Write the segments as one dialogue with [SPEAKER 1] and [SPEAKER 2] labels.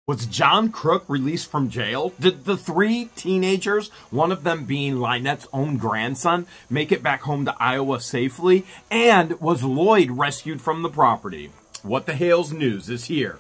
[SPEAKER 1] Was John Crook released from jail? Did the three teenagers, one of them being Lynette's own grandson, make it back home to Iowa safely? And was Lloyd rescued from the property? What the Hales News is here.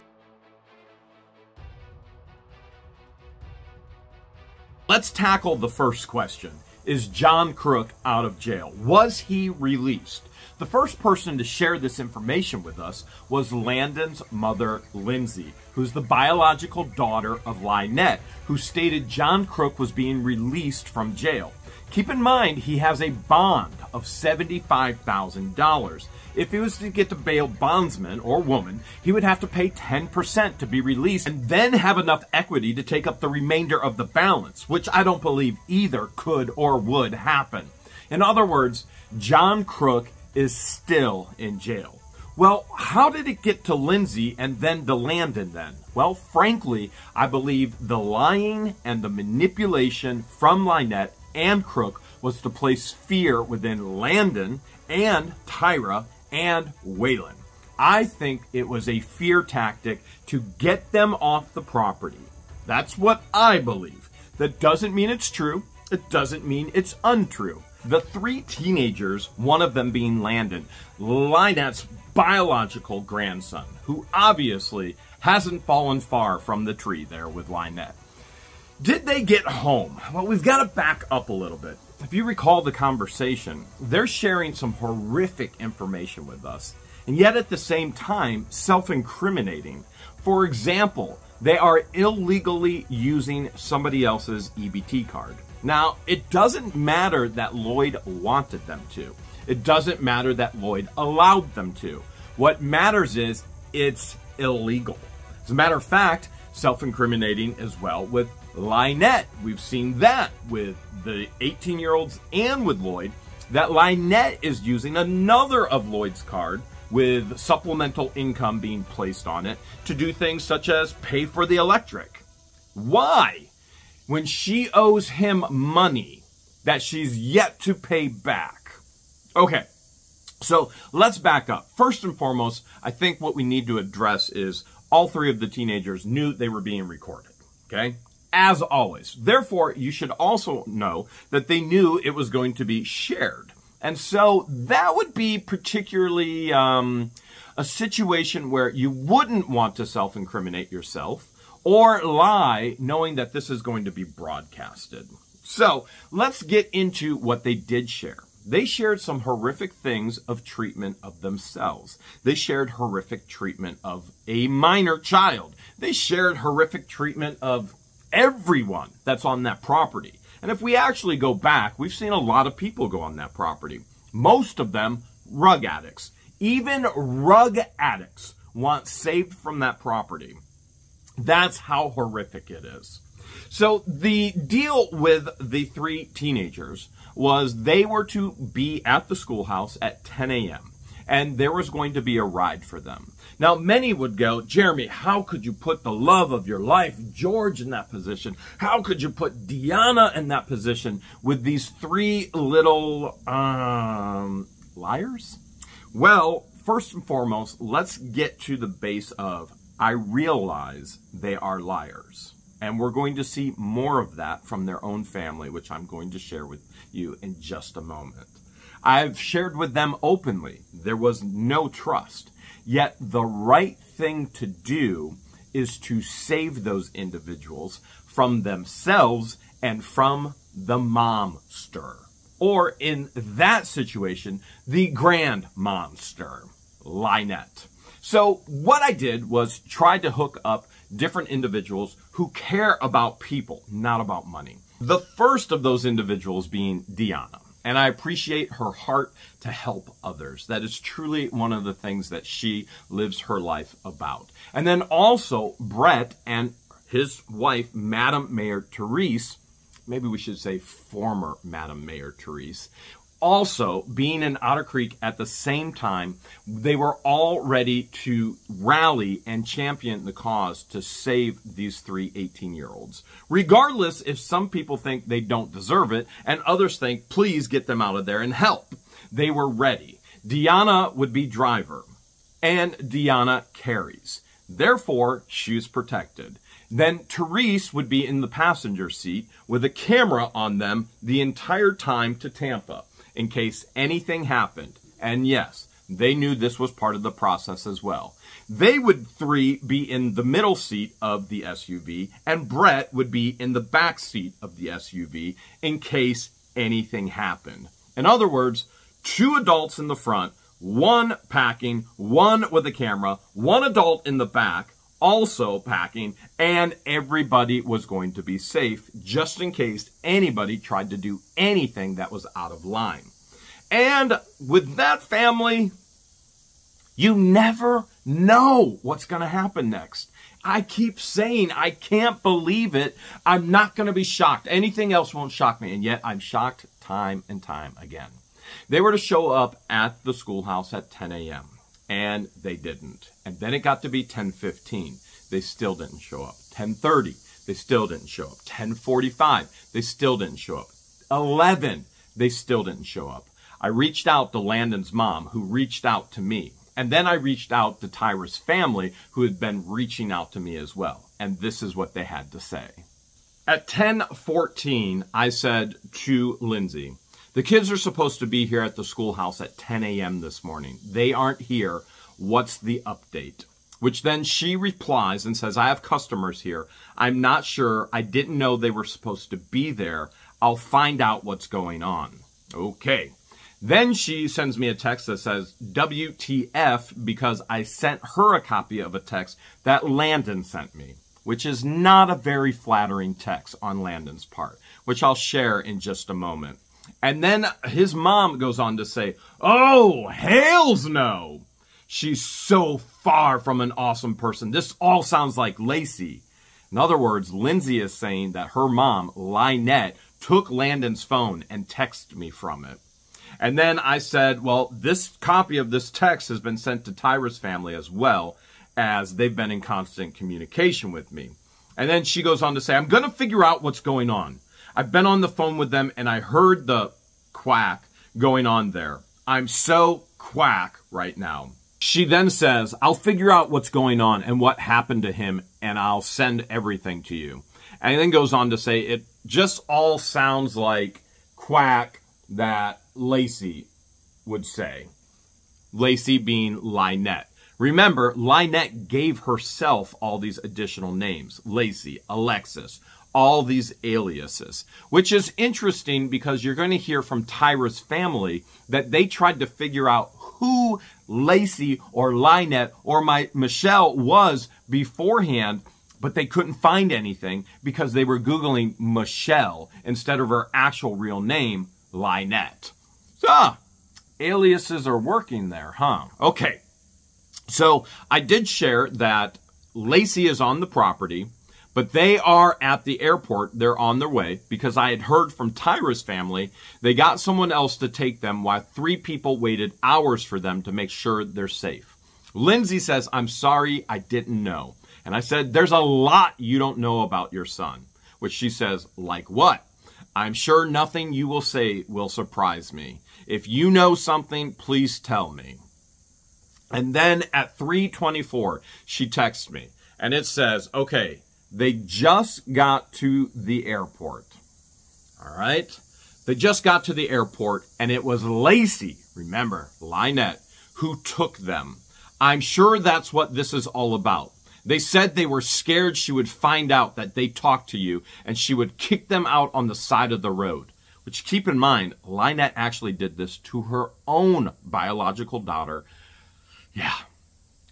[SPEAKER 1] Let's tackle the first question. Is John Crook out of jail? Was he released? The first person to share this information with us was Landon's mother, Lindsay, who's the biological daughter of Lynette, who stated John Crook was being released from jail. Keep in mind, he has a bond of $75,000. If he was to get to bail bondsman or woman, he would have to pay 10% to be released and then have enough equity to take up the remainder of the balance, which I don't believe either could or would happen. In other words, John Crook is still in jail. Well, how did it get to Lindsay and then to Landon then? Well, frankly, I believe the lying and the manipulation from Lynette and Crook was to place fear within Landon and Tyra and Waylon. I think it was a fear tactic to get them off the property. That's what I believe. That doesn't mean it's true. It doesn't mean it's untrue. The three teenagers, one of them being Landon, Lynette's biological grandson, who obviously hasn't fallen far from the tree there with Lynette. Did they get home? Well, we've got to back up a little bit. If you recall the conversation, they're sharing some horrific information with us, and yet at the same time, self-incriminating. For example, they are illegally using somebody else's EBT card. Now, it doesn't matter that Lloyd wanted them to. It doesn't matter that Lloyd allowed them to. What matters is it's illegal. As a matter of fact, self-incriminating as well with Lynette. We've seen that with the 18-year-olds and with Lloyd, that Lynette is using another of Lloyd's card with supplemental income being placed on it to do things such as pay for the electric. Why? When she owes him money that she's yet to pay back. Okay, so let's back up. First and foremost, I think what we need to address is all three of the teenagers knew they were being recorded, okay? As always. Therefore, you should also know that they knew it was going to be shared. And so that would be particularly a situation where you wouldn't want to self-incriminate yourself or lie knowing that this is going to be broadcasted. So let's get into what they did share. They shared some horrific things of treatment of themselves. They shared horrific treatment of a minor child. They shared horrific treatment of everyone that's on that property. And if we actually go back, we've seen a lot of people go on that property. Most of them rug addicts. Even rug addicts want saved from that property. That's how horrific it is. So the deal with the three teenagers was they were to be at the schoolhouse at 10 a.m. and there was going to be a ride for them. Now, many would go, Jeremy, how could you put the love of your life, George, in that position? How could you put Deanna in that position with these three little liars? Well, first and foremost, let's get to the base of I realize they are liars. And we're going to see more of that from their own family, which I'm going to share with you in just a moment. I've shared with them openly. There was no trust. Yet the right thing to do is to save those individuals from themselves and from the momster. Or in that situation, the grand monster, Lynette. So what I did was try to hook up different individuals who care about people, not about money. The first of those individuals being Deanna. And I appreciate her heart to help others. That is truly one of the things that she lives her life about. And then also Brett and his wife, Madam Mayor Therese, maybe we should say former Madam Mayor Therese, also being in Otter Creek at the same time. They were all ready to rally and champion the cause to save these three 18-year-olds. Regardless if some people think they don't deserve it and others think, please get them out of there and help. They were ready. Deanna would be driver and Deanna carries. Therefore, she's protected. Then Therese would be in the passenger seat with a camera on them the entire time to Tampa in case anything happened. And yes, they knew this was part of the process as well. They would three be in the middle seat of the SUV, and Brett would be in the back seat of the SUV in case anything happened. In other words, 2 adults in the front, 1 packing, 1 with a camera, 1 adult in the back, also packing, and everybody was going to be safe just in case anybody tried to do anything that was out of line. And with that family, you never know what's going to happen next. I keep saying, I can't believe it. I'm not going to be shocked. Anything else won't shock me. And yet I'm shocked time and time again. They were to show up at the schoolhouse at 10 a.m. and they didn't. And then it got to be 10:15. They still didn't show up. 10:30. They still didn't show up. 10:45. They still didn't show up. 11. They still didn't show up. I reached out to Landon's mom, who reached out to me. And then I reached out to Tyra's family, who had been reaching out to me as well. And this is what they had to say. At 10:14, I said to Lindsay, the kids are supposed to be here at the schoolhouse at 10 a.m. this morning. They aren't here. What's the update? Which then she replies and says, I have customers here. I'm not sure. I didn't know they were supposed to be there. I'll find out what's going on. Okay. Then she sends me a text that says, WTF, because I sent her a copy of a text that Landon sent me, which is not a very flattering text on Landon's part, which I'll share in just a moment. And then his mom goes on to say, oh, hells no. She's so far from an awesome person. This all sounds like Lacey. In other words, Lindsay is saying that her mom, Lynette, took Landon's phone and texted me from it. And then I said, well, this copy of this text has been sent to Tyra's family as well, as they've been in constant communication with me. And then she goes on to say, I'm going to figure out what's going on. I've been on the phone with them and I heard the quack going on there. I'm so quack right now. She then says, I'll figure out what's going on and what happened to him, and I'll send everything to you. And then goes on to say, it just all sounds like quack that Lacey would say. Lacey being Lynette. Remember, Lynette gave herself all these additional names. Lacey, Alexis, all these aliases. Which is interesting because you're going to hear from Tyra's family that they tried to figure out who Lacey or Lynette or Michelle was beforehand, but they couldn't find anything because they were Googling Michelle instead of her actual real name, Lynette. So, aliases are working there, huh? Okay. So, I did share that Lacey is on the property, but they are at the airport. They're on their way because I had heard from Tyra's family. They got someone else to take them while 3 people waited hours for them to make sure they're safe. Lindsay says, I'm sorry, I didn't know. And I said, there's a lot you don't know about your son. Which she says, like what? I'm sure nothing you will say will surprise me. If you know something, please tell me. And then at 3:24, she texts me. And it says, okay, they just got to the airport. All right? They just got to the airport, and it was Lacey, remember, Lynette, who took them. I'm sure that's what this is all about. They said they were scared she would find out that they talked to you and she would kick them out on the side of the road. Which, keep in mind, Lynette actually did this to her own biological daughter,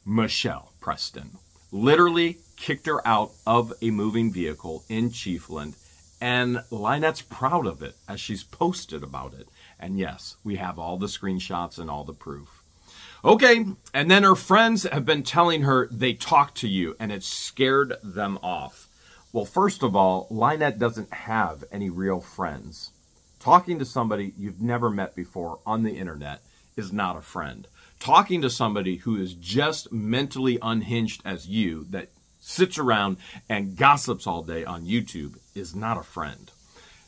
[SPEAKER 1] Michelle Preston. Literally kicked her out of a moving vehicle in Chiefland, and Lynette's proud of it as she's posted about it. And yes, we have all the screenshots and all the proof. Okay, and then her friends have been telling her they talked to you and it scared them off. Well, first of all, Lynette doesn't have any real friends. Talking to somebody you've never met before on the internet is not a friend. Talking to somebody who is just mentally unhinged as you, that sits around and gossips all day on YouTube, is not a friend.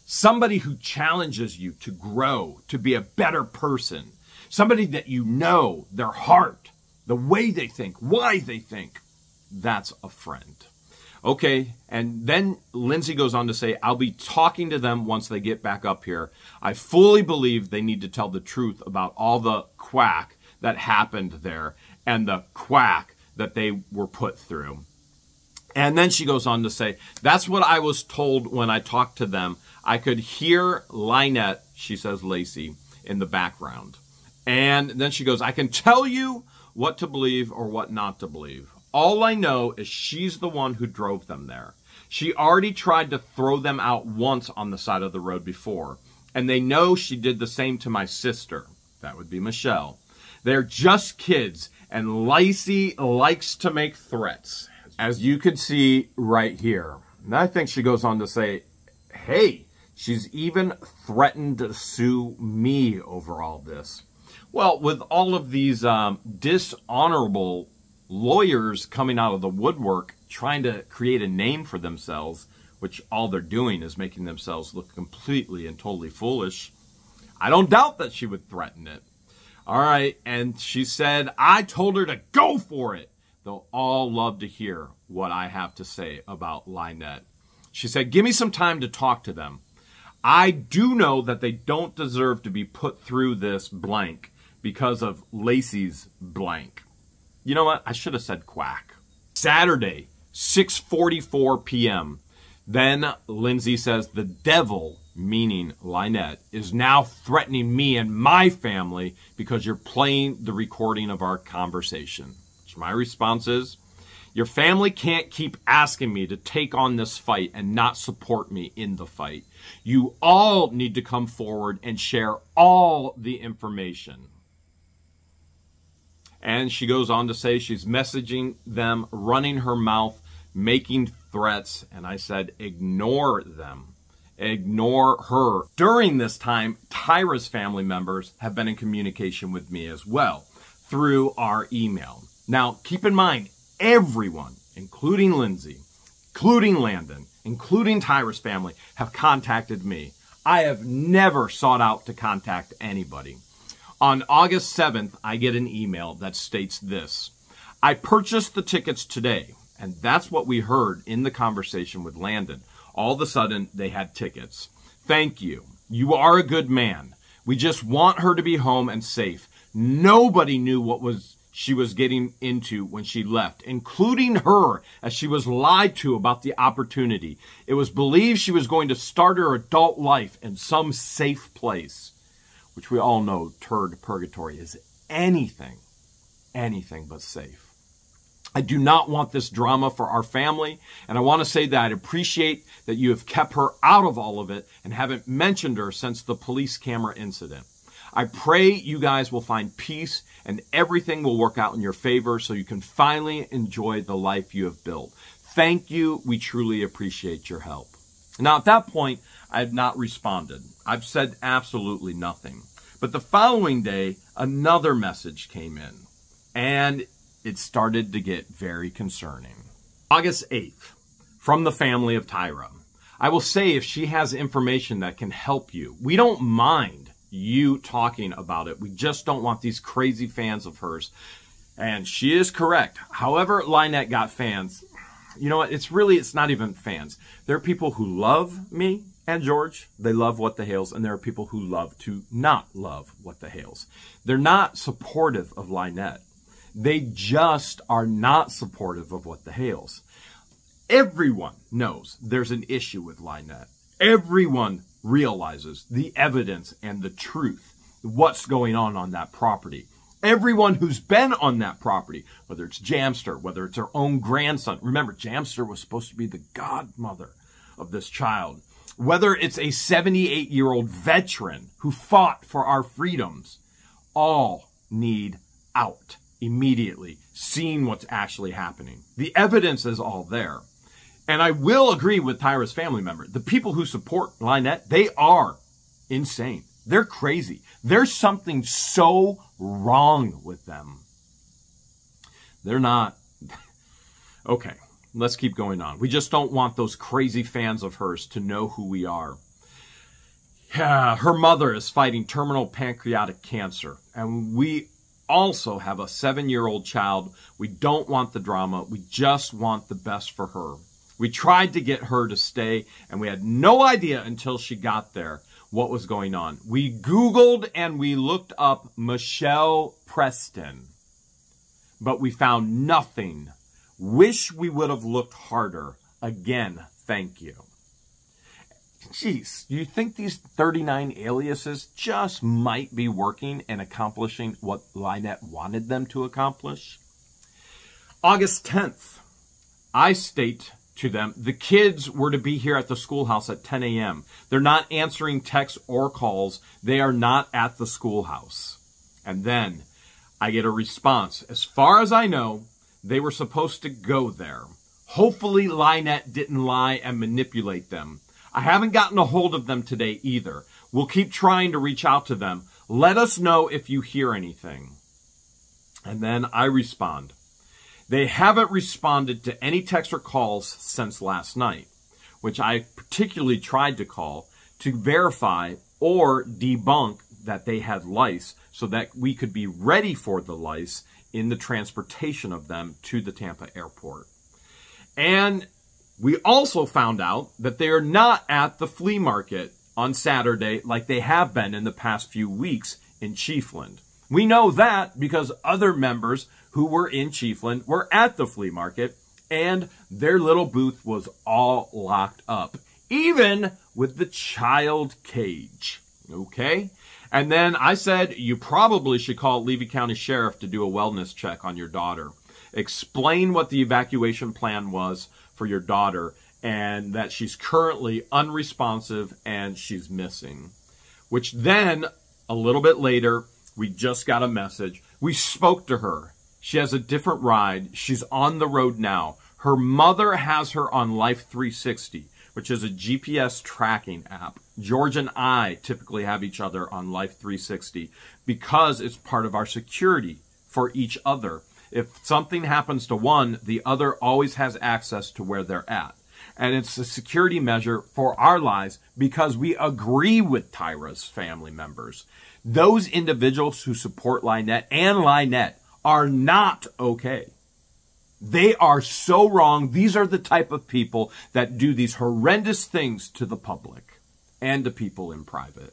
[SPEAKER 1] Somebody who challenges you to grow, to be a better person. Somebody that you know, their heart, the way they think, why they think. that's a friend. Okay, and then Lindsay goes on to say, I'll be talking to them once they get back up here. I fully believe they need to tell the truth about all the quack that happened there and the quack that they were put through. And then she goes on to say, that's what I was told when I talked to them. I could hear Lynette, she says Lacey, in the background. And then she goes, I can tell you what to believe or what not to believe. All I know is she's the one who drove them there. She already tried to throw them out once on the side of the road before. And they know she did the same to my sister. That would be Michelle. They're just kids, and Lacey likes to make threats, as you can see right here. And I think she goes on to say, hey, she's even threatened to sue me over all this. Well, with all of these dishonorable lawyers coming out of the woodwork trying to create a name for themselves, which all they're doing is making themselves look completely and totally foolish, I don't doubt that she would threaten it. All right, and she said, I told her to go for it. They'll all love to hear what I have to say about Lynette. She said, give me some time to talk to them. I do know that they don't deserve to be put through this blank because of Lacey's blank. You know what? I should have said quack. Saturday, 6:44 p.m. Then Lindsay says, the devil, meaning Lynette, is now threatening me and my family because you're playing the recording of our conversation. Which my response is, your family can't keep asking me to take on this fight and not support me in the fight. You all need to come forward and share all the information. And she goes on to say she's messaging them, running her mouth, making threats. And I said, ignore them. Ignore her. During this time, Tyra's family members have been in communication with me as well through our email. Now, keep in mind, everyone, including Lindsay, including Landon, including Tyra's family, have contacted me. I have never sought out to contact anybody. On August 7th, I get an email that states this. I purchased the tickets today, and that's what we heard in the conversation with Landon. All of a sudden, they had tickets. Thank you. You are a good man. We just want her to be home and safe. Nobody knew what she was getting into when she left, including her, as she was lied to about the opportunity. It was believed she was going to start her adult life in some safe place, which we all know turd purgatory is anything but safe. I do not want this drama for our family, and I want to say that I appreciate that you have kept her out of all of it and haven't mentioned her since the police camera incident. I pray you guys will find peace and everything will work out in your favor so you can finally enjoy the life you have built. Thank you. We truly appreciate your help. Now, at that point, I have not responded. I've said absolutely nothing. But the following day, another message came in, and it started to get very concerning. August 8th, from the family of Tyra. I will say if she has information that can help you, we don't mind you talking about it. We just don't want these crazy fans of hers. And she is correct. However, Lynette got fans. You know what? It's not even fans. There are people who love me and George. They love What the Hales. And there are people who love to not love What the Hales. They're not supportive of Lynette. They just are not supportive of What the Hales. Everyone knows there's an issue with Lynette. Everyone realizes the evidence and the truth, what's going on that property. Everyone who's been on that property, whether it's Jamster, whether it's her own grandson. Remember, Jamster was supposed to be the godmother of this child. Whether it's a 78-year-old veteran who fought for our freedoms, all need out immediately, seeing what's actually happening. The evidence is all there. And I will agree with Tyra's family member. The people who support Lynette, they are insane. They're crazy. There's something so wrong with them. They're not. Okay, let's keep going on. We just don't want those crazy fans of hers to know who we are. Yeah, her mother is fighting terminal pancreatic cancer, and we also have a 7-year-old child. We don't want the drama. We just want the best for her. We tried to get her to stay, and we had no idea until she got there what was going on. We Googled and we looked up Michelle Preston, but we found nothing. Wish we would have looked harder. Again, thank you. Jeez, do you think these 39 aliases just might be working and accomplishing what Lynette wanted them to accomplish? August 10th, I state to them, the kids were to be here at the schoolhouse at 10 a.m. They're not answering texts or calls. They are not at the schoolhouse. And then I get a response. As far as I know, they were supposed to go there. Hopefully Lynette didn't lie and manipulate them. I haven't gotten a hold of them today either. We'll keep trying to reach out to them. Let us know if you hear anything. And then I respond. They haven't responded to any texts or calls since last night, which I particularly tried to call to verify or debunk that they had lice so that we could be ready for the lice in the transportation of them to the Tampa airport. And we also found out that they are not at the flea market on Saturday like they have been in the past few weeks in Chiefland. We know that because other members who were in Chiefland were at the flea market and their little booth was all locked up, even with the child cage. Okay? And then I said, you probably should call Levy County Sheriff to do a wellness check on your daughter. Explain what the evacuation plan was for your daughter and that she's currently unresponsive and she's missing. Which then, a little bit later, we just got a message. We spoke to her. She has a different ride. She's on the road now. Her mother has her on Life 360, which is a GPS tracking app. George and I typically have each other on Life 360 because it's part of our security for each other. If something happens to one, the other always has access to where they're at. And it's a security measure for our lives because we agree with Tyra's family members. Those individuals who support Lynette and Lynette are not okay. They are so wrong. These are the type of people that do these horrendous things to the public and to people in private.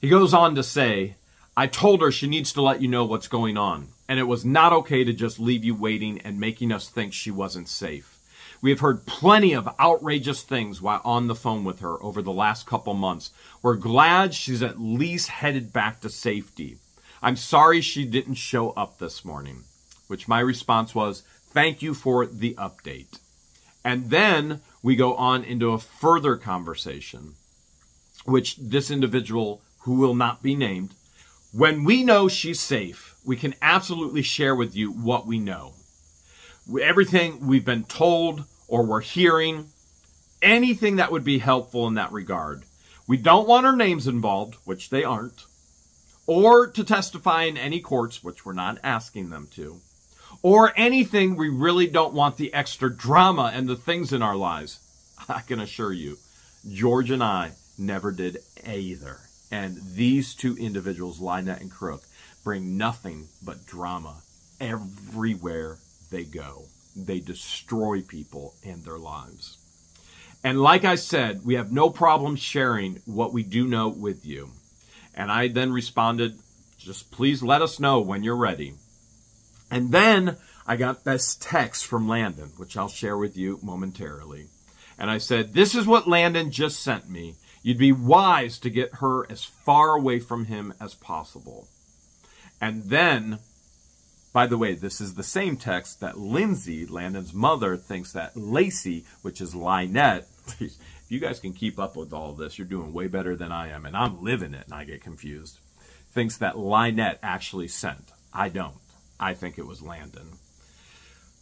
[SPEAKER 1] He goes on to say, I told her she needs to let you know what's going on, and it was not okay to just leave you waiting and making us think she wasn't safe. We have heard plenty of outrageous things while on the phone with her over the last couple months. We're glad she's at least headed back to safety. I'm sorry she didn't show up this morning, which my response was, thank you for the update. And then we go on into a further conversation, which this individual, who will not be named, when we know she's safe, we can absolutely share with you what we know. Everything we've been told or we're hearing, anything that would be helpful in that regard. We don't want our names involved, which they aren't, or to testify in any courts, which we're not asking them to, or anything we really don't want the extra drama and the things in our lives. I can assure you, George and I never did either. And these two individuals, Lynette and Crook, bring nothing but drama everywhere they go. They destroy people and their lives. And like I said, we have no problem sharing what we do know with you. And I then responded, just please let us know when you're ready. And then I got this text from Landon, which I'll share with you momentarily. And I said, this is what Landon just sent me. You'd be wise to get her as far away from him as possible. And then, by the way, this is the same text that Lindsay, Landon's mother, thinks that Lacey, which is Lynette, if you guys can keep up with all of this, you're doing way better than I am, and I'm living it and I get confused, thinks that Lynette actually sent. I don't. I think it was Landon.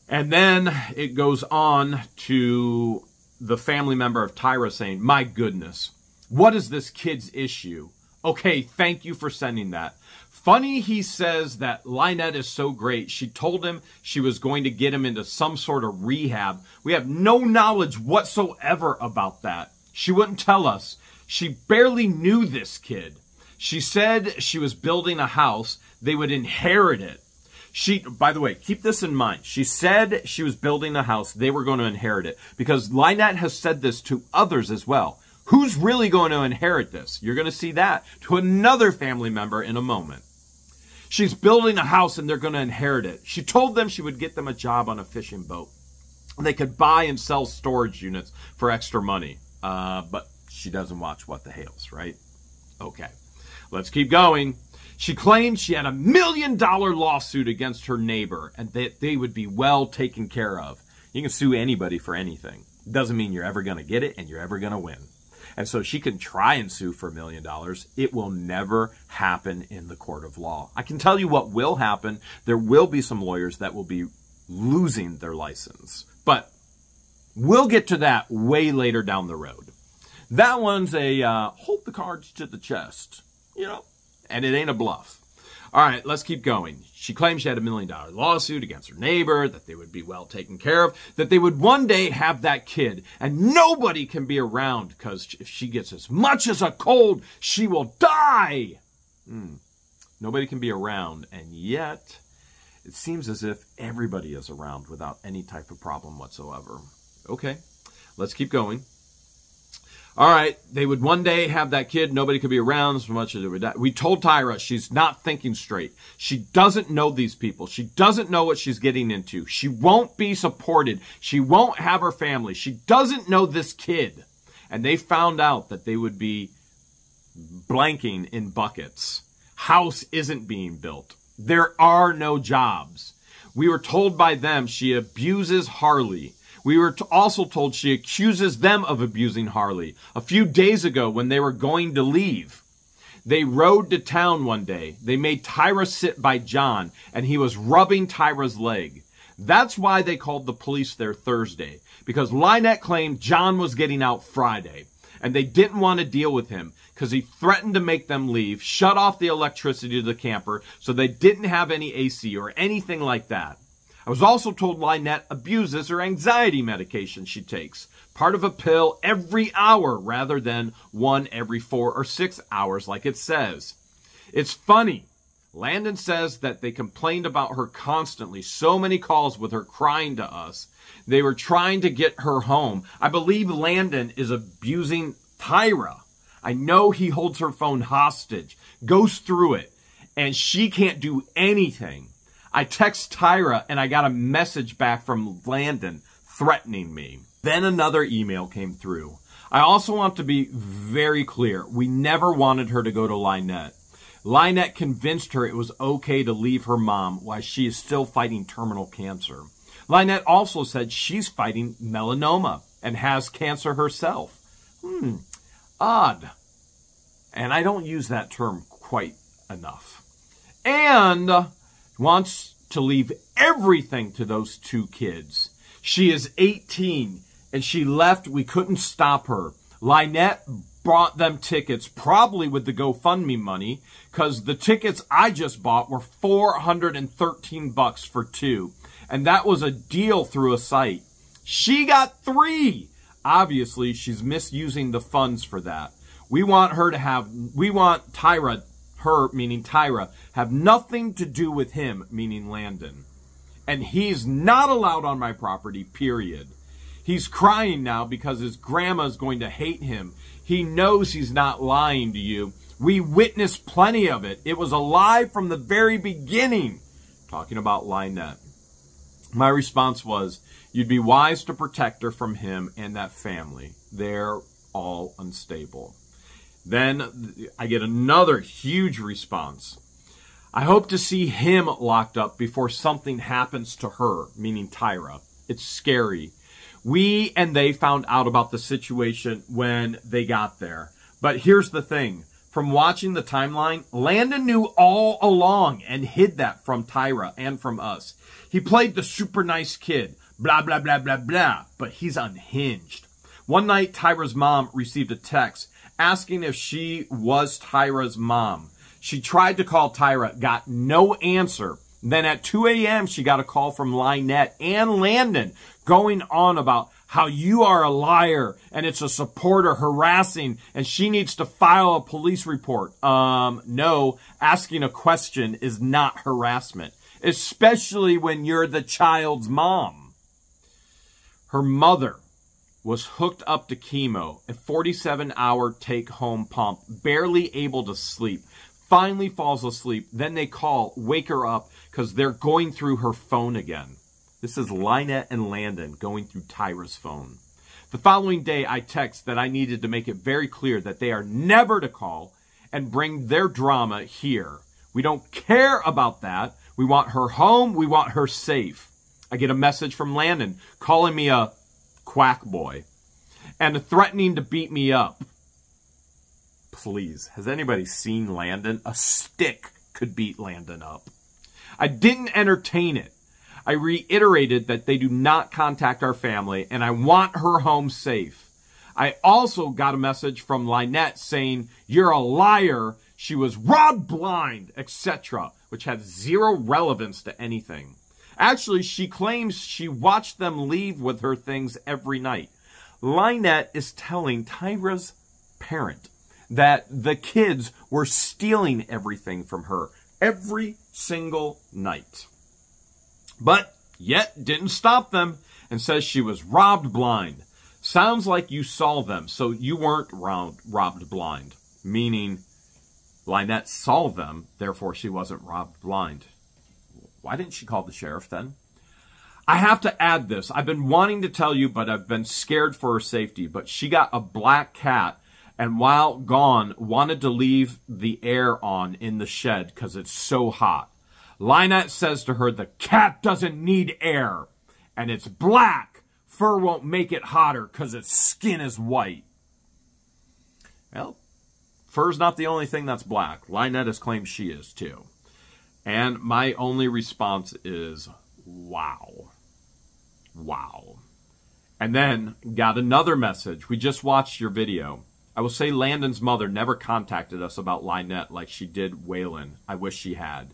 [SPEAKER 1] And then it goes on to the family member of Tyra saying, my goodness, what is this kid's issue? Okay, thank you for sending that. Funny he says that Lynette is so great. She told him she was going to get him into some sort of rehab. We have no knowledge whatsoever about that. She wouldn't tell us. She barely knew this kid. She said she was building a house. They would inherit it. By the way, keep this in mind. She said she was building a house. They were going to inherit it, because Lynette has said this to others as well. Who's really going to inherit this? You're going to see that to another family member in a moment. She's building a house and they're going to inherit it. She told them she would get them a job on a fishing boat. They could buy and sell storage units for extra money. But she doesn't watch What the Hales, right? Okay, let's keep going. She claimed she had $1 million lawsuit against her neighbor and that they would be well taken care of. You can sue anybody for anything. Doesn't mean you're ever going to get it and you're ever going to win. And so she can try and sue for $1 million. It will never happen in the court of law. I can tell you what will happen. There will be some lawyers that will be losing their license. But we'll get to that way later down the road. That one's a hold the cards to the chest, you know, and it ain't a bluff. All right, let's keep going. She claimed she had $1 million lawsuit against her neighbor, that they would be well taken care of, that they would one day have that kid, and nobody can be around because if she gets as much as a cold, she will die. Nobody can be around, and yet it seems as if everybody is around without any type of problem whatsoever. Okay, let's keep going. All right, they would one day have that kid. Nobody could be around so much as it would die. We told Tyra she's not thinking straight. She doesn't know these people. She doesn't know what she's getting into. She won't be supported. She won't have her family. She doesn't know this kid. And they found out that they would be blanking in buckets. House isn't being built. There are no jobs. We were told by them she abuses Harley. We were also told she accuses them of abusing Harley. A few days ago when they were going to leave, they rode to town one day. They made Tyra sit by John, and he was rubbing Tyra's leg. That's why they called the police there Thursday, because Lynette claimed John was getting out Friday, and they didn't want to deal with him because he threatened to make them leave, shut off the electricity to the camper so they didn't have any AC or anything like that. I was also told Lynette abuses her anxiety medication she takes, part of a pill every hour rather than one every 4 or 6 hours like it says. It's funny. Landon says that they complained about her constantly, so many calls with her crying to us. They were trying to get her home. I believe Landon is abusing Tyra. I know he holds her phone hostage, goes through it, and she can't do anything. I text Tyra and I got a message back from Landon threatening me. Then another email came through. I also want to be very clear. We never wanted her to go to Lynette. Lynette convinced her it was okay to leave her mom while she is still fighting terminal cancer. Lynette also said she's fighting melanoma and has cancer herself. Odd. And I don't use that term quite enough. And wants to leave everything to those 2 kids. She is 18 and she left. We couldn't stop her. Lynette bought them tickets, probably with the GoFundMe money, because the tickets I just bought were $413 for 2. And that was a deal through a site. She got 3. Obviously, she's misusing the funds for that. We want Tyra, her, meaning Tyra, have nothing to do with him, meaning Landon. And he's not allowed on my property, period. He's crying now because his grandma's going to hate him. He knows he's not lying to you. We witnessed plenty of it. It was a lie from the very beginning. Talking about Lynette. My response was, you'd be wise to protect her from him and that family. They're all unstable. Then I get another huge response. I hope to see him locked up before something happens to her, meaning Tyra. It's scary. We and they found out about the situation when they got there. But here's the thing. From watching the timeline, Landon knew all along and hid that from Tyra and from us. He played the super nice kid, blah, blah, blah, blah, blah, but he's unhinged. One night, Tyra's mom received a text asking if she was Tyra's mom. She tried to call Tyra, got no answer. Then at 2 a.m., she got a call from Lynette and Landon going on about how you are a liar and it's a supporter harassing and she needs to file a police report. No, asking a question is not harassment. especially when you're the child's mom. Her mother was hooked up to chemo, a 47-hour take-home pump, barely able to sleep, finally falls asleep. Then they call, wake her up, because they're going through her phone again. This is Lynette and Landon going through Tyra's phone. The following day, I text that I needed to make it very clear that they are never to call and bring their drama here. We don't care about that. We want her home. We want her safe. I get a message from Landon calling me a quack boy and threatening to beat me up. Please, has anybody seen Landon? A stick could beat Landon up. I didn't entertain it. I reiterated that they do not contact our family and I want her home safe. I also got a message from Lynette saying, you're a liar, she was robbed blind, etc., which had zero relevance to anything. Actually, she claims she watched them leave with her things every night. Lynette is telling Tyra's parent that the kids were stealing everything from her every single night. But yet didn't stop them and says she was robbed blind. Sounds like you saw them, so you weren't robbed blind. Meaning Lynette saw them, therefore she wasn't robbed blind. Why didn't she call the sheriff then? I have to add this. I've been wanting to tell you, but I've been scared for her safety. But she got a black cat, and while gone, wanted to leave the air on in the shed because it's so hot. Lynette says to her, the cat doesn't need air, and it's black. Fur won't make it hotter because its skin is white. Well, fur's not the only thing that's black. Lynette has claimed she is too. And my only response is, wow. Wow. And then got another message. We just watched your video. I will say Landon's mother never contacted us about Lynette like she did Waylon. I wish she had.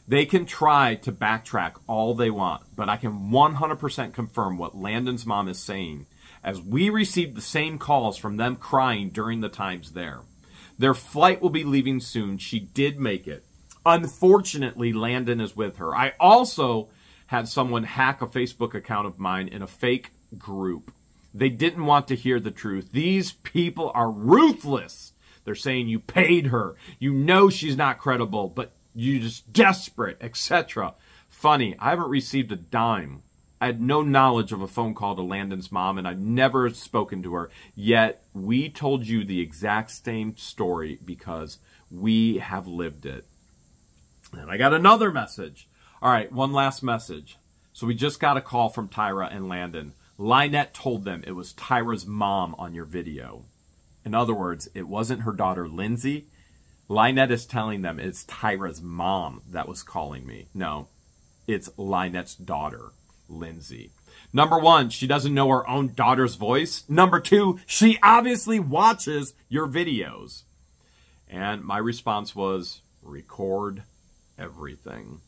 [SPEAKER 1] They can try to backtrack all they want, but I can 100% confirm what Landon's mom is saying, as we received the same calls from them crying during the times there. Their flight will be leaving soon. She did make it. Unfortunately, Landon is with her. I also had someone hack a Facebook account of mine in a fake group. They didn't want to hear the truth. These people are ruthless. They're saying you paid her. You know she's not credible, but you're just desperate, etc. Funny, I haven't received a dime. I had no knowledge of a phone call to Landon's mom, and I've never spoken to her. Yet, we told you the exact same story because we have lived it. And I got another message. All right, one last message. So we just got a call from Tyra and Landon. Lynette told them it was Tyra's mom on your video. In other words, it wasn't her daughter, Lindsay. Lynette is telling them it's Tyra's mom that was calling me. No, it's Lynette's daughter, Lindsay. Number one, she doesn't know her own daughter's voice. Number two, she obviously watches your videos. And my response was, record everything.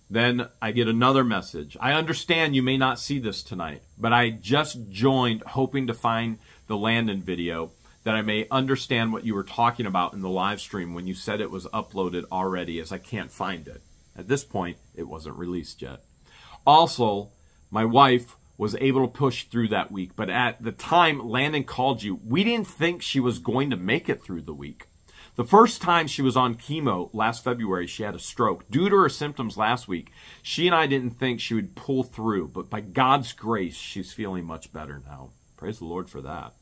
[SPEAKER 1] Then I get another message. I understand you may not see this tonight, but I just joined hoping to find the Landon video that I may understand what you were talking about in the live stream when you said it was uploaded already, as I can't find it. At this point, it wasn't released yet. Also, my wife was able to push through that week, but at the time Landon called you, we didn't think she was going to make it through the week. The first time she was on chemo last February, she had a stroke. Due to her symptoms last week, she and I didn't think she would pull through, but by God's grace, she's feeling much better now. Praise the Lord for that.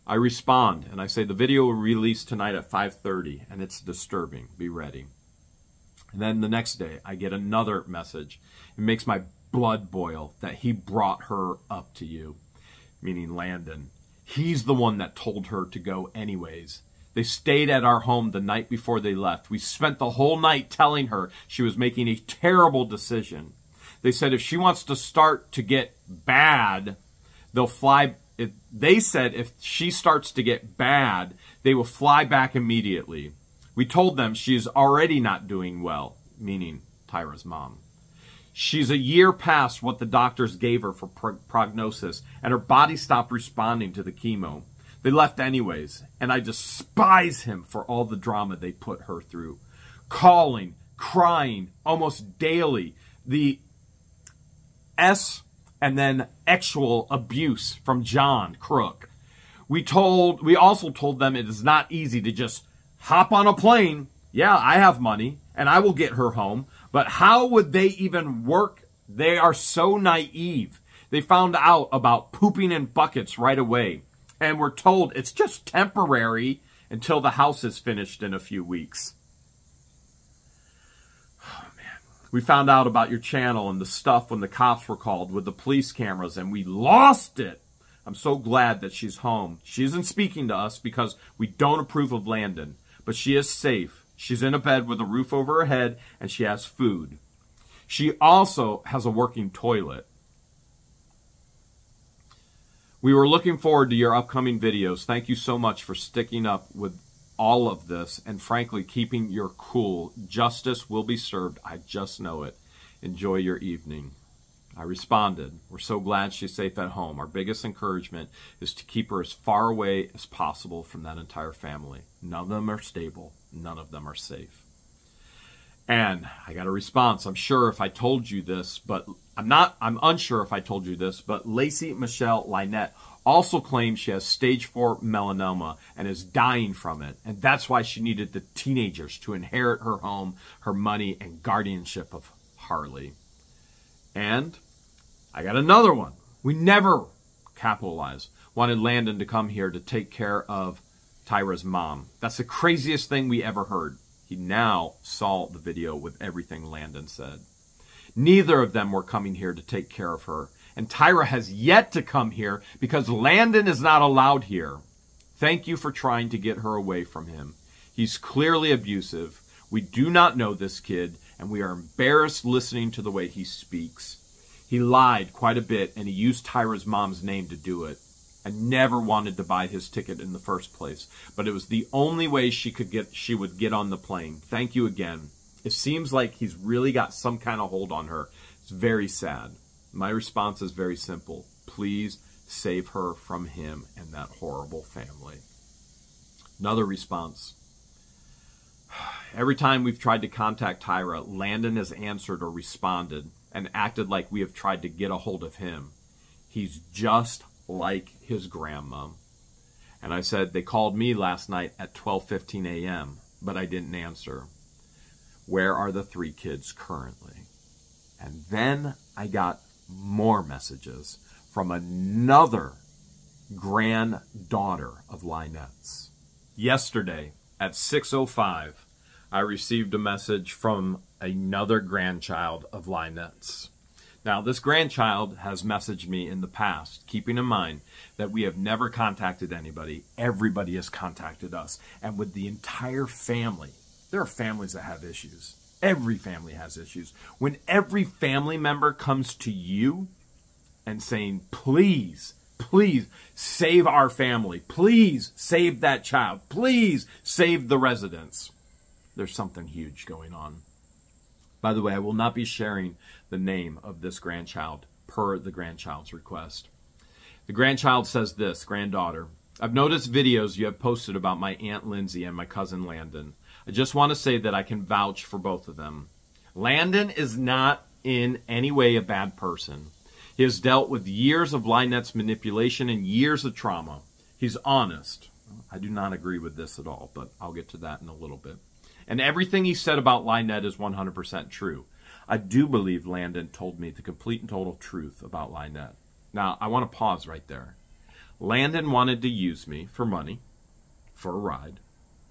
[SPEAKER 1] I respond, and I say the video will release tonight at 5:30, and it's disturbing. Be ready. And then the next day, I get another message. It makes my blood boil that he brought her up to you, meaning Landon. He's the one that told her to go anyways. They stayed at our home the night before they left. We spent the whole night telling her she was making a terrible decision. They said if she wants to start to get bad, they'll fly. They said if she starts to get bad, they will fly back immediately. We told them she's already not doing well, meaning Tyra's mom. She's a year past what the doctors gave her for prognosis, and her body stopped responding to the chemo. They left anyways, and I despise him for all the drama they put her through. Calling, crying almost daily the S and then actual abuse from John Crook. We also told them it is not easy to just hop on a plane. Yeah, I have money and I will get her home. But how would they even work? They are so naive. They found out about pooping in buckets right away. And we're told it's just temporary until the house is finished in a few weeks. Oh, man. We found out about your channel and the stuff when the cops were called with the police cameras, and we lost it. I'm so glad that she's home. She isn't speaking to us because we don't approve of Landon, but she is safe. She's in a bed with a roof over her head, and she has food. She also has a working toilet. We were looking forward to your upcoming videos. Thank you so much for sticking up with all of this and, frankly, keeping your cool. Justice will be served. I just know it. Enjoy your evening. I responded, we're so glad she's safe at home. Our biggest encouragement is to keep her as far away as possible from that entire family. None of them are stable. None of them are safe. And I got a response. I'm unsure if I told you this, but Lacey Michelle Lynette also claims she has stage 4 melanoma and is dying from it. And that's why she needed the teenagers to inherit her home, her money, and guardianship of Harley. And I got another one. We never, capitalize, wanted Landon to come here to take care of Tyra's mom. That's the craziest thing we ever heard. He now saw the video with everything Landon said. Neither of them were coming here to take care of her. And Tyra has yet to come here because Landon is not allowed here. Thank you for trying to get her away from him. He's clearly abusive. We do not know this kid, and we are embarrassed listening to the way he speaks. He lied quite a bit, and he used Tyra's mom's name to do it. I never wanted to buy his ticket in the first place, but it was the only way she would get on the plane. Thank you again. It seems like he's really got some kind of hold on her. It's very sad. My response is very simple. Please save her from him and that horrible family. Another response. Every time we've tried to contact Tyra, Landon has answered or responded and acted like we have tried to get a hold of him. He's just like his grandma. And I said, they called me last night at 12:15 a.m., but I didn't answer. Where are the 3 kids currently? And then I got more messages from another granddaughter of Lynette's. Yesterday at 6:05, I received a message from another grandchild of Lynette's. Now, this grandchild has messaged me in the past, keeping in mind that we have never contacted anybody. Everybody has contacted us. And with the entire family, there are families that have issues. Every family has issues. When every family member comes to you and saying, please, please save our family. Please save that child. Please save the residents. There's something huge going on. By the way, I will not be sharing the name of this grandchild per the grandchild's request. The grandchild says this, granddaughter, I've noticed videos you have posted about my Aunt Lindsay and my cousin Landon. I just want to say that I can vouch for both of them. Landon is not in any way a bad person. He has dealt with years of Lynette's manipulation and years of trauma. He's honest. I do not agree with this at all, but I'll get to that in a little bit. And everything he said about Lynette is 100% true. I do believe Landon told me the complete and total truth about Lynette. Now, I want to pause right there. Landon wanted to use me for money, for a ride,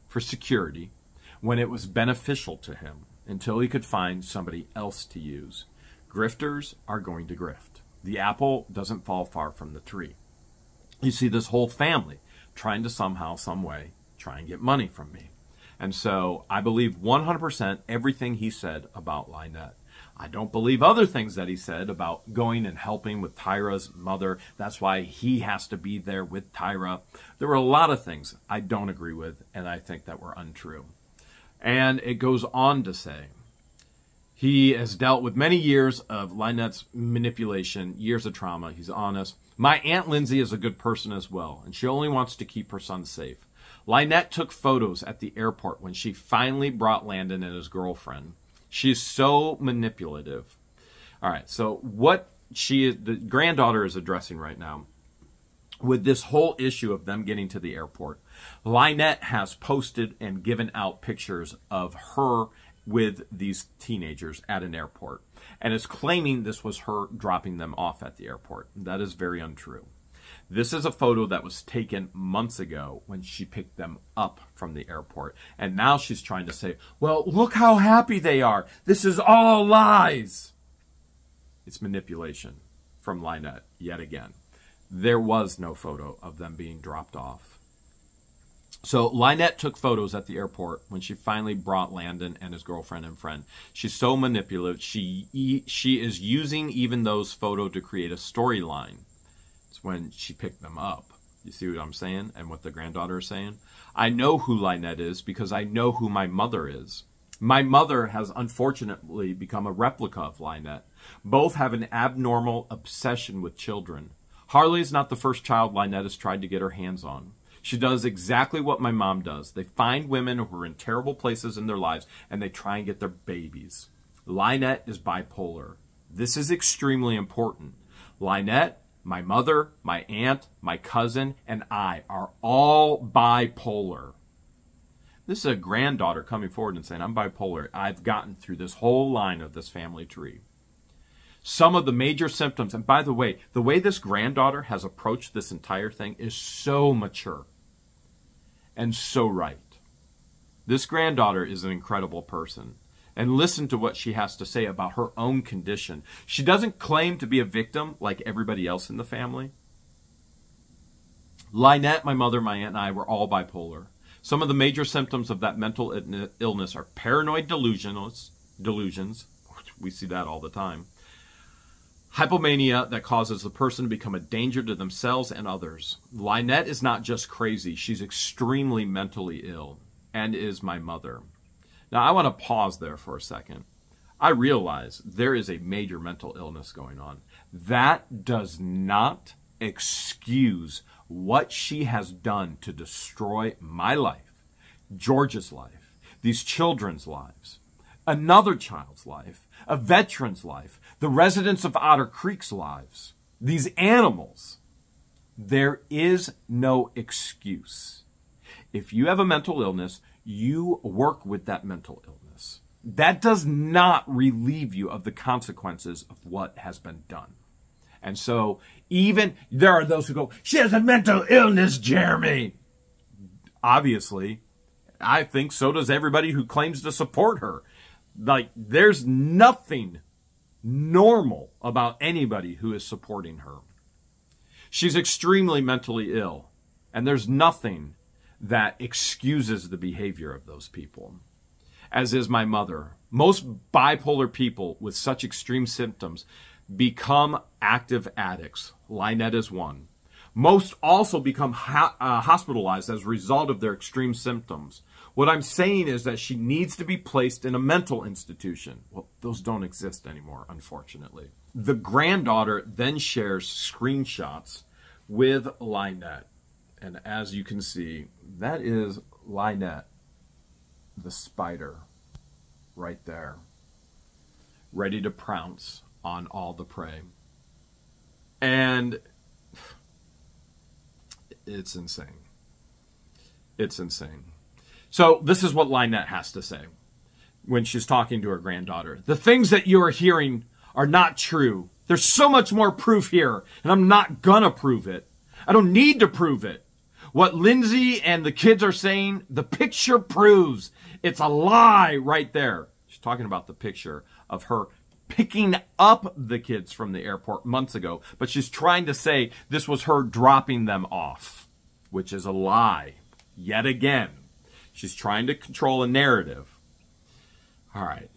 [SPEAKER 1] for security, when it was beneficial to him, until he could find somebody else to use. Grifters are going to grift. The apple doesn't fall far from the tree. You see this whole family trying to somehow, some way, try and get money from me. And so I believe 100% everything he said about Lynette. I don't believe other things that he said about going and helping with Tyra's mother. That's why he has to be there with Tyra. There were a lot of things I don't agree with, and I think that were untrue. And it goes on to say, he has dealt with many years of Lynette's manipulation, years of trauma. He's honest. My Aunt Lindsay is a good person as well, and she only wants to keep her son safe. Lynette took photos at the airport when she finally brought Landon and his girlfriend. She's so manipulative. All right, so what the granddaughter is addressing right now with this whole issue of them getting to the airport, Lynette has posted and given out pictures of her with these teenagers at an airport and is claiming this was her dropping them off at the airport. That is very untrue. This is a photo that was taken months ago when she picked them up from the airport. And now she's trying to say, well, look how happy they are. This is all lies. It's manipulation from Lynette yet again. There was no photo of them being dropped off. So Lynette took photos at the airport when she finally brought Landon and his girlfriend and friend. She's so manipulative. She is using even those photos to create a storyline. It's when she picked them up. You see what I'm saying and what the granddaughter is saying? I know who Lynette is because I know who my mother is. My mother has unfortunately become a replica of Lynette. Both have an abnormal obsession with children. Harley is not the first child Lynette has tried to get her hands on. She does exactly what my mom does. They find women who are in terrible places in their lives and they try and get their babies. Lynette is bipolar. This is extremely important. Lynette, my mother, my aunt, my cousin, and I are all bipolar. This is a granddaughter coming forward and saying, I'm bipolar. I've gotten through this whole line of this family tree. Some of the major symptoms, and by the way this granddaughter has approached this entire thing is so mature and so right. This granddaughter is an incredible person. And listen to what she has to say about her own condition. She doesn't claim to be a victim like everybody else in the family. Lynette, my mother, my aunt, and I were all bipolar. Some of the major symptoms of that mental illness are paranoid delusions. We see that all the time. Hypomania that causes the person to become a danger to themselves and others. Lynette is not just crazy. She's extremely mentally ill and is my mother. Now, I want to pause there for a second. I realize there is a major mental illness going on. That does not excuse what she has done to destroy my life, George's life, these children's lives, another child's life, a veteran's life, the residents of Otter Creek's lives, these animals. There is no excuse. If you have a mental illness, you work with that mental illness. That does not relieve you of the consequences of what has been done. And so even there are those who go, she has a mental illness, Jeremy. Obviously, I think so does everybody who claims to support her. Like, there's nothing normal about anybody who is supporting her. She's extremely mentally ill, and there's nothing that excuses the behavior of those people, as is my mother. Most bipolar people with such extreme symptoms become active addicts. Lynette is one. Most also become hospitalized as a result of their extreme symptoms. What I'm saying is that she needs to be placed in a mental institution. Well, those don't exist anymore, unfortunately. The granddaughter then shares screenshots with Lynette. And as you can see, that is Lynette, the spider, right there, ready to pounce on all the prey. And it's insane. It's insane. So this is what Lynette has to say when she's talking to her granddaughter. The things that you are hearing are not true. There's so much more proof here, and I'm not gonna prove it. I don't need to prove it. What Lindsay and the kids are saying, the picture proves. It's a lie right there. She's talking about the picture of her picking up the kids from the airport months ago, but she's trying to say this was her dropping them off, which is a lie. Yet again, she's trying to control a narrative. All right.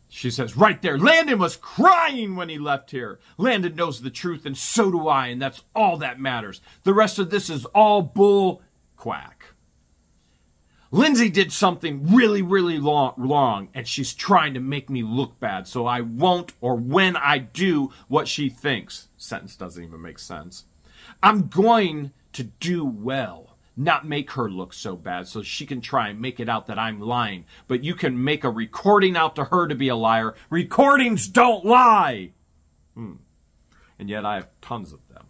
[SPEAKER 1] She says, right there, Landon was crying when he left here. Landon knows the truth, and so do I, and that's all that matters. The rest of this is all bull quack. Lindsay did something really, really wrong, and she's trying to make me look bad, so I won't, or when I do, what she thinks. Sentence doesn't even make sense. I'm going to do well. not make her look so bad so she can try and make it out that I'm lying. But you can make a recording out to her to be a liar. Recordings don't lie! And yet I have tons of them.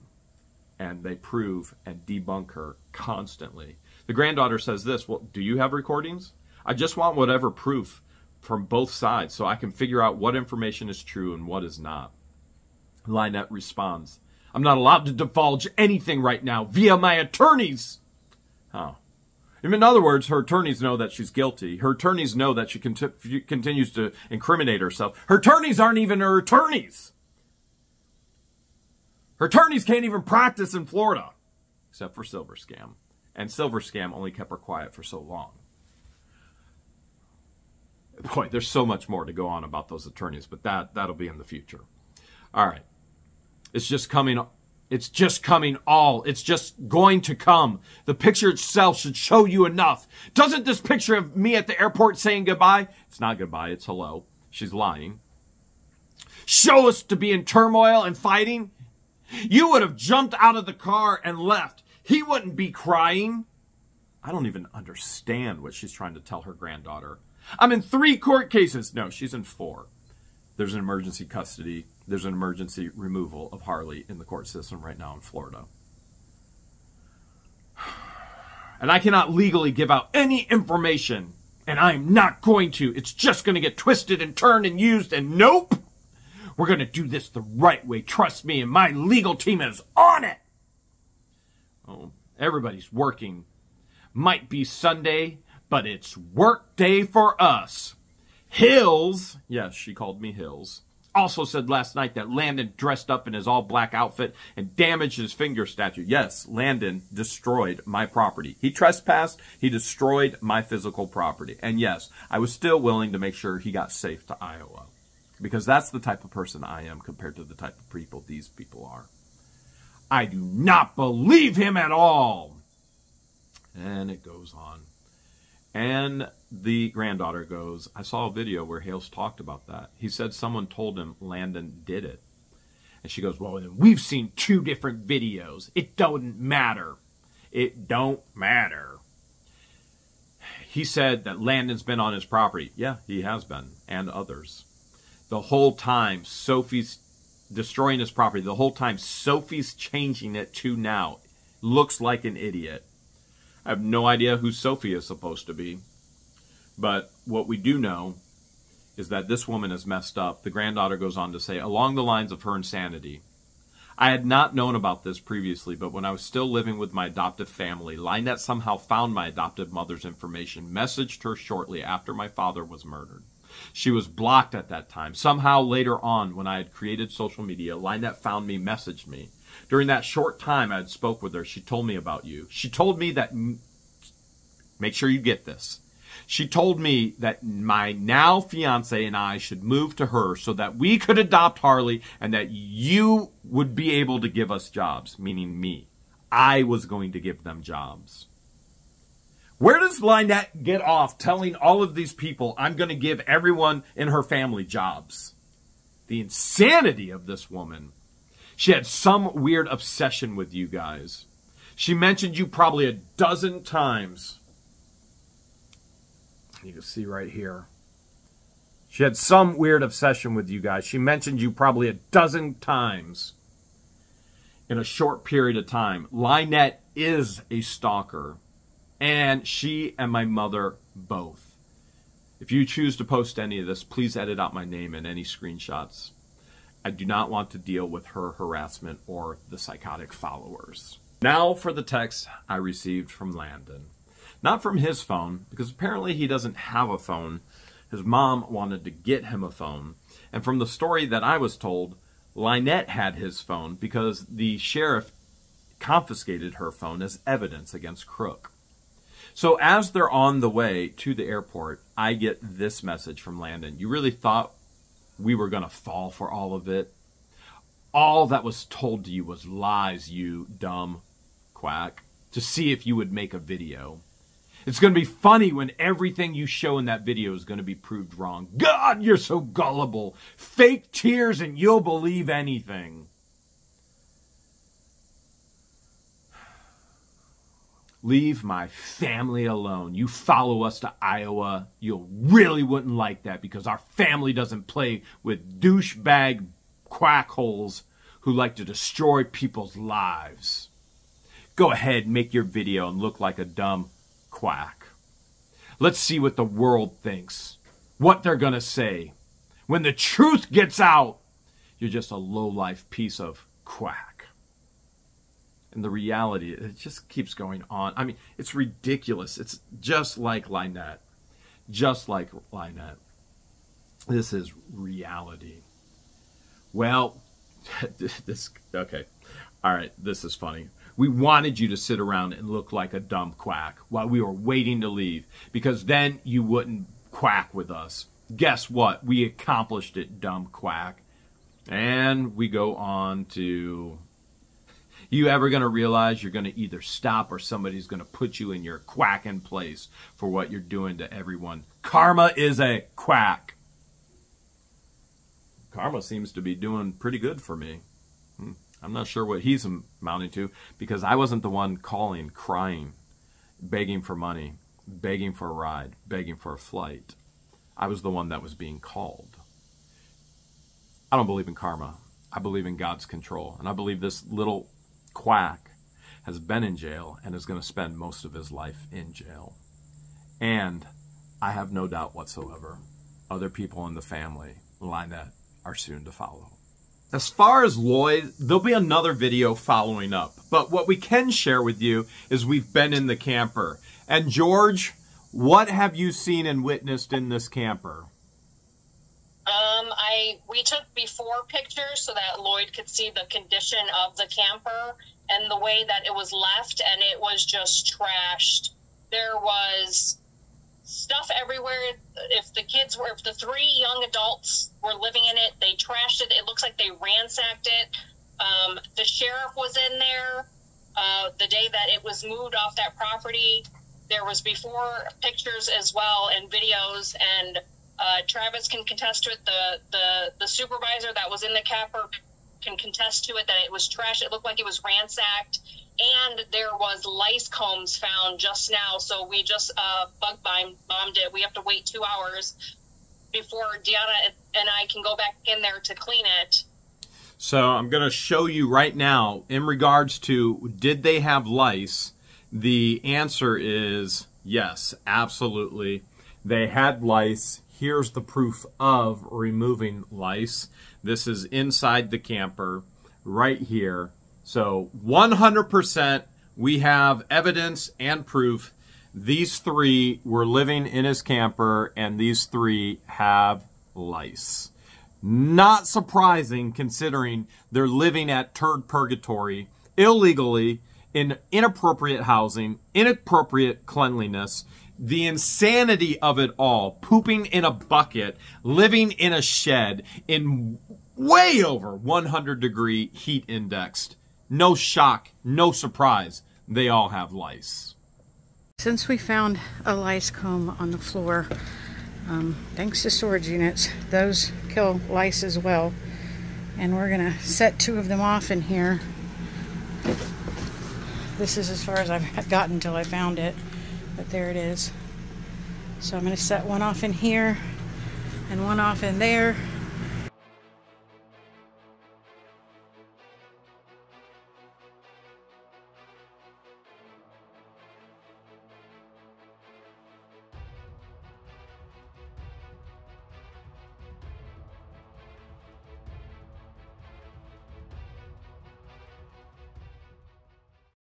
[SPEAKER 1] And they prove and debunk her constantly. The granddaughter says this, well, do you have recordings? I just want whatever proof from both sides so I can figure out what information is true and what is not. Lynette responds, I'm not allowed to divulge anything right now via my attorneys. Oh. In other words, her attorneys know that she's guilty. Her attorneys know that she continues to incriminate herself. Her attorneys aren't even her attorneys. Her attorneys can't even practice in Florida, except for Silver Scam. And Silver Scam only kept her quiet for so long. Boy, there's so much more to go on about those attorneys, but that'll be in the future. All right. It's just coming. It's just coming all. It's just going to come. The picture itself should show you enough. Doesn't this picture of me at the airport saying goodbye? It's not goodbye. It's hello. She's lying. Show us to be in turmoil and fighting? You would have jumped out of the car and left. He wouldn't be crying. I don't even understand what she's trying to tell her granddaughter. I'm in 3 court cases. No, she's in 4. There's an emergency custody. There's an emergency removal of Harley in the court system right now in Florida. And I cannot legally give out any information. And I'm not going to. It's just going to get twisted and turned and used. And nope. We're going to do this the right way. Trust me. And my legal team is on it. Oh, everybody's working. Might be Sunday, but it's work day for us. Hills, yes, she called me Hills, also said last night that Landon dressed up in his all-black outfit and damaged his finger statue. Yes, Landon destroyed my property. He trespassed. He destroyed my physical property. And yes, I was still willing to make sure he got safe to Iowa. Because that's the type of person I am compared to the type of people these people are. I do not believe him at all. And it goes on. And the granddaughter goes, I saw a video where Hales talked about that. He said someone told him Landon did it. And she goes, well, we've seen 2 different videos. It don't matter. It don't matter. He said that Landon's been on his property. Yeah, he has been. And others. The whole time Sophie's destroying his property. The whole time Sophie's changing it to now. Looks like an idiot. I have no idea who Sophie is supposed to be. But what we do know is that this woman is messed up. The granddaughter goes on to say, along the lines of her insanity. I had not known about this previously, but when I was still living with my adoptive family, Lynette somehow found my adoptive mother's information, messaged her shortly after my father was murdered. She was blocked at that time. Somehow later on, when I had created social media, Lynette found me, messaged me. During that short time I had spoke with her, she told me about you. She told me that, make sure you get this. She told me that my now fiance and I should move to her so that we could adopt Harley and that you would be able to give us jobs, meaning me. I was going to give them jobs. Where does Lynette get off telling all of these people I'm going to give everyone in her family jobs? The insanity of this woman. She had some weird obsession with you guys. She mentioned you probably a dozen times. You can see right here. She had some weird obsession with you guys. She mentioned you probably a dozen times in a short period of time. Lynette is a stalker. And she and my mother both. If you choose to post any of this, please edit out my name and any screenshots. I do not want to deal with her harassment or the psychotic followers. Now for the text I received from Landon. Not from his phone, because apparently he doesn't have a phone. His mom wanted to get him a phone. And from the story that I was told, Lynette had his phone because the sheriff confiscated her phone as evidence against Crook. So as they're on the way to the airport, I get this message from Landon. You really thought we were going to fall for all of it? All that was told to you was lies, you dumb quack, to see if you would make a video. It's going to be funny when everything you show in that video is going to be proved wrong. God, you're so gullible. Fake tears and you'll believe anything. Leave my family alone. You follow us to Iowa, you really wouldn't like that because our family doesn't play with douchebag quackholes who like to destroy people's lives. Go ahead, make your video and look like a dumb quack. Let's see what the world thinks, what they're gonna say. When the truth gets out, you're just a low-life piece of quack. And the reality, it just keeps going on. I mean, it's ridiculous. It's just like Lynette. Just like Lynette. This is reality. Well, okay. All right, this is funny. We wanted you to sit around and look like a dumb quack while we were waiting to leave, because then you wouldn't quack with us. Guess what? We accomplished it, dumb quack. And we go on to... You ever going to realize you're going to either stop or somebody's going to put you in your quacking place for what you're doing to everyone? Karma is a quack. Karma seems to be doing pretty good for me. I'm not sure what he's amounting to, because I wasn't the one calling, crying, begging for money, begging for a ride, begging for a flight. I was the one that was being called. I don't believe in karma. I believe in God's control. And I believe this little quack has been in jail and is going to spend most of his life in jail. And I have no doubt whatsoever other people in the family, Lynette, are soon to follow. As far as Lloyd, there'll be another video following up. But what we can share with you is we've been in the camper. And George, what have you seen and witnessed in this camper?
[SPEAKER 2] We took before pictures so that Lloyd could see the condition of the camper and the way that it was left, and it was just trashed. There was stuff everywhere. If the 3 young adults were living in it, they trashed it. It looks like they ransacked it. The sheriff was in there the day that it was moved off that property. There was before pictures as well and videos, and Travis can contest to it. The supervisor that was in the camper can contest to it that it was trash. It looked like it was ransacked, and there was lice combs found just now. So we just bug bombed it. We have to wait 2 hours before Deanna and I can go back in there to clean it.
[SPEAKER 1] So I'm going to show you right now in regards to did they have lice. The answer is yes, absolutely. They had lice. Here's the proof of removing lice. This is inside the camper right here. So 100% we have evidence and proof. These 3 were living in his camper, and these 3 have lice. Not surprising considering they're living at turd purgatory illegally in inappropriate housing, inappropriate cleanliness. The insanity of it all, pooping in a bucket, living in a shed in way over 100-degree heat indexed. No shock, no surprise, they all have lice.
[SPEAKER 3] Since we found a lice comb on the floor, thanks to storage units, those kill lice as well. And we're gonna set 2 of them off in here. This is as far as I've gotten until I found it. But there it is. So I'm going to set one off in here and one off in there.